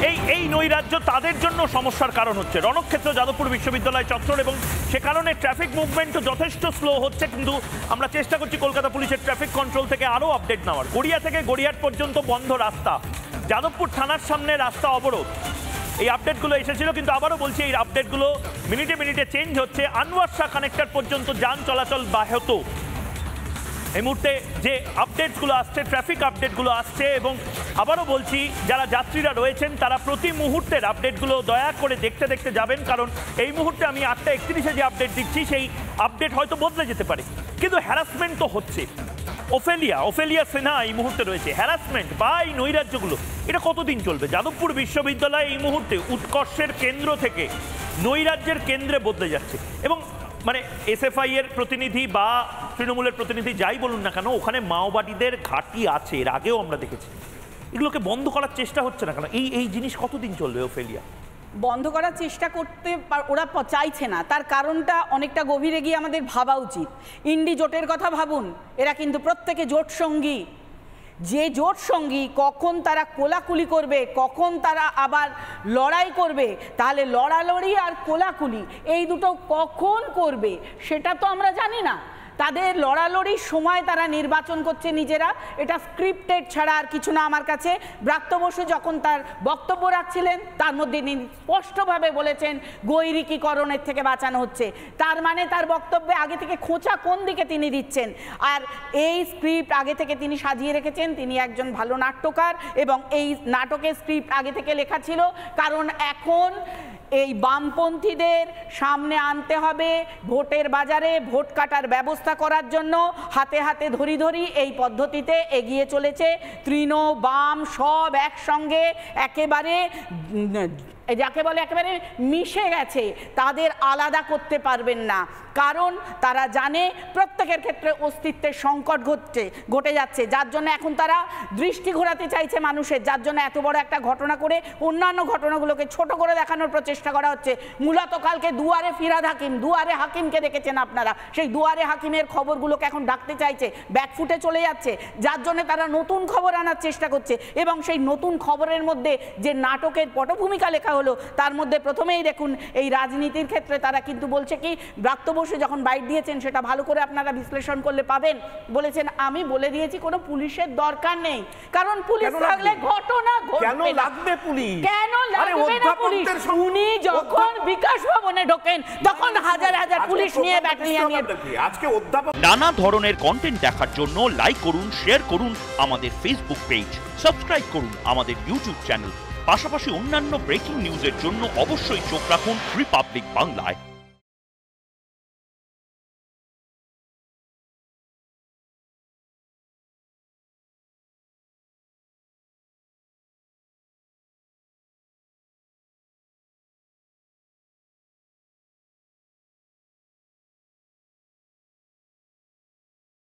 এই এই নৈরাজ্য তাদের জন্য সমস্যার কারণ হচ্ছে। রণক্ষেত্র যাদবপুর বিশ্ববিদ্যালয় চত্বর, এবং সে কারণে ট্রাফিক মুভমেন্টও যথেষ্ট স্লো হচ্ছে। কিন্তু আমরা চেষ্টা করছি কলকাতা পুলিশের ট্রাফিক কন্ট্রোল থেকে আরও আপডেট নেওয়ার। গড়িয়া থেকে গড়িয়াহাট পর্যন্ত বন্ধ রাস্তা, যাদবপুর থানার সামনে রাস্তা অবরোধ। এই আপডেটগুলো এসেছিল, কিন্তু আবারও বলছি এই আপডেটগুলো মিনিটে মিনিটে চেঞ্জ হচ্ছে। আনোয়ার শাহ কানেক্টর পর্যন্ত যান চলাচল ব্যাহত। এই মুহূর্তে যে আপডেটসগুলো আসছে, ট্রাফিক আপডেটগুলো আসছে, এবং আবারও বলছি যারা যাত্রীরা রয়েছেন তারা প্রতি মুহূর্তের আপডেটগুলো দয়া করে দেখতে দেখতে যাবেন, কারণ এই মুহূর্তে আমি 8:31-এ যে আপডেট দিচ্ছি সেই আপডেট হয়তো বদলে যেতে পারে। কিন্তু হ্যারাসমেন্ট তো হচ্ছে। ওফেলিয়া সিনহা এই মুহূর্তে রয়েছে। হ্যারাসমেন্ট বা এই নৈরাজ্যগুলো এটা কতদিন চলবে? যাদবপুর বিশ্ববিদ্যালয় এই মুহূর্তে উৎকর্ষের কেন্দ্র থেকে নৈরাজ্যের কেন্দ্রে বদলে যাচ্ছে। এবং মানে এসএফআই এর প্রতিনিধি বা তৃণমূলের প্রতিনিধি যাই বলুন না কেন, ওখানে মাওবাদীদের ঘাঁটি আছে, এর আগেও আমরা দেখেছি। এগুলোকে বন্ধ করার চেষ্টা হচ্ছে না কেন? এই জিনিস কতদিন চলবে? ওফেলিয়া বন্ধ করার চেষ্টা করতে ওরা চাইছে না, তার কারণটা অনেকটা গভীরে গিয়ে আমাদের ভাবা উচিত। ইন্ডি জোটের কথা ভাবুন, এরা কিন্তু প্রত্যেকে জোট সঙ্গী। যে জোট সঙ্গী কখন তারা কোলাকুলি করবে, কখন তারা আবার লড়াই করবে, তাহলে লড়ালড়ি আর কোলাকুলি এই দুটো কখন করবে সেটা তো আমরা জানি না। তাদের লড়ালড়ির সময় তারা নির্বাচন করছে নিজেরা, এটা স্ক্রিপ্টেড ছাড়া আর কিছু না আমার কাছে। ব্রাত্য বসু যখন তার বক্তব্য রাখছিলেন তার মধ্যে স্পষ্টভাবে বলেছেন গৈরিকীকরণের থেকে বাঁচানো হচ্ছে। তার মানে তার বক্তব্যে আগে থেকে খোঁচা কোন দিকে তিনি দিচ্ছেন, আর এই স্ক্রিপ্ট আগে থেকে তিনি সাজিয়ে রেখেছেন। তিনি একজন ভালো নাট্যকার এবং এই নাটকের স্ক্রিপ্ট আগে থেকে লেখা ছিল, কারণ এখন এই বামপন্থীদের সামনে আনতে হবে ভোটের বাজারে ভোট কাটার ব্যবস্থা করার জন্য। হাতে হাতে ধরি ধরি এই পদ্ধতিতে এগিয়ে চলেছে তৃণ বাম সব একসঙ্গে, একেবারে যাকে বলে একেবারে মিশে গেছে। তাদের আলাদা করতে পারবেন না, কারণ তারা জানে প্রত্যেকের ক্ষেত্রে অস্তিত্বের সংকট ঘটে যাচ্ছে, যার জন্য এখন তারা দৃষ্টি ঘোরাতে চাইছে মানুষের, যার জন্য এত বড় একটা ঘটনা করে অন্যান্য ঘটনাগুলোকে ছোট করে দেখানোর প্রচেষ্টা করা হচ্ছে। মূলত কালকে দুয়ারে ফিরাদ হাকিম, দুয়ারে হাকিমকে দেখেছেন আপনারা, সেই দুয়ারে হাকিমের খবরগুলোকে এখন ডাকতে চাইছে, ব্যাকফুটে চলে যাচ্ছে, যার জন্য তারা নতুন খবর আনার চেষ্টা করছে। এবং সেই নতুন খবরের মধ্যে যে নাটকের পটভূমিকা লেখা হলো তার মধ্যে প্রথমেই দেখুন এই রাজনীতির ক্ষেত্রে তারা কিন্তু বলছে কি, ব্রাত্য বসু যখন বাইট দিয়েছেন সেটা ভালো করে আপনারা বিশ্লেষণ করলে পাবেন, বলেছেন আমি বলে দিয়েছি কোনো পুলিশের দরকার নেই, কারণ পুলিশ থাকলে ঘটনা ঘটবে না। কেন লাগবে না পুলিশ? উনি যখন বিকাশ ভবনে ঢোকেন তখন হাজার হাজার পুলিশ নিয়ে ব্যাটালিয়ন নিয়ে। আজকে নানা ধরনের কন্টেন্ট দেখার জন্য লাইক করুন, শেয়ার করুন আমাদের ফেসবুক পেজ, সাবস্ক্রাইব করুন আমাদের ইউটিউব চ্যানেল। পাশাপাশি অন্যান্য ব্রেকিং নিউজের জন্য অবশ্যই চোখ রাখুন রিপাবলিক বাংলায়।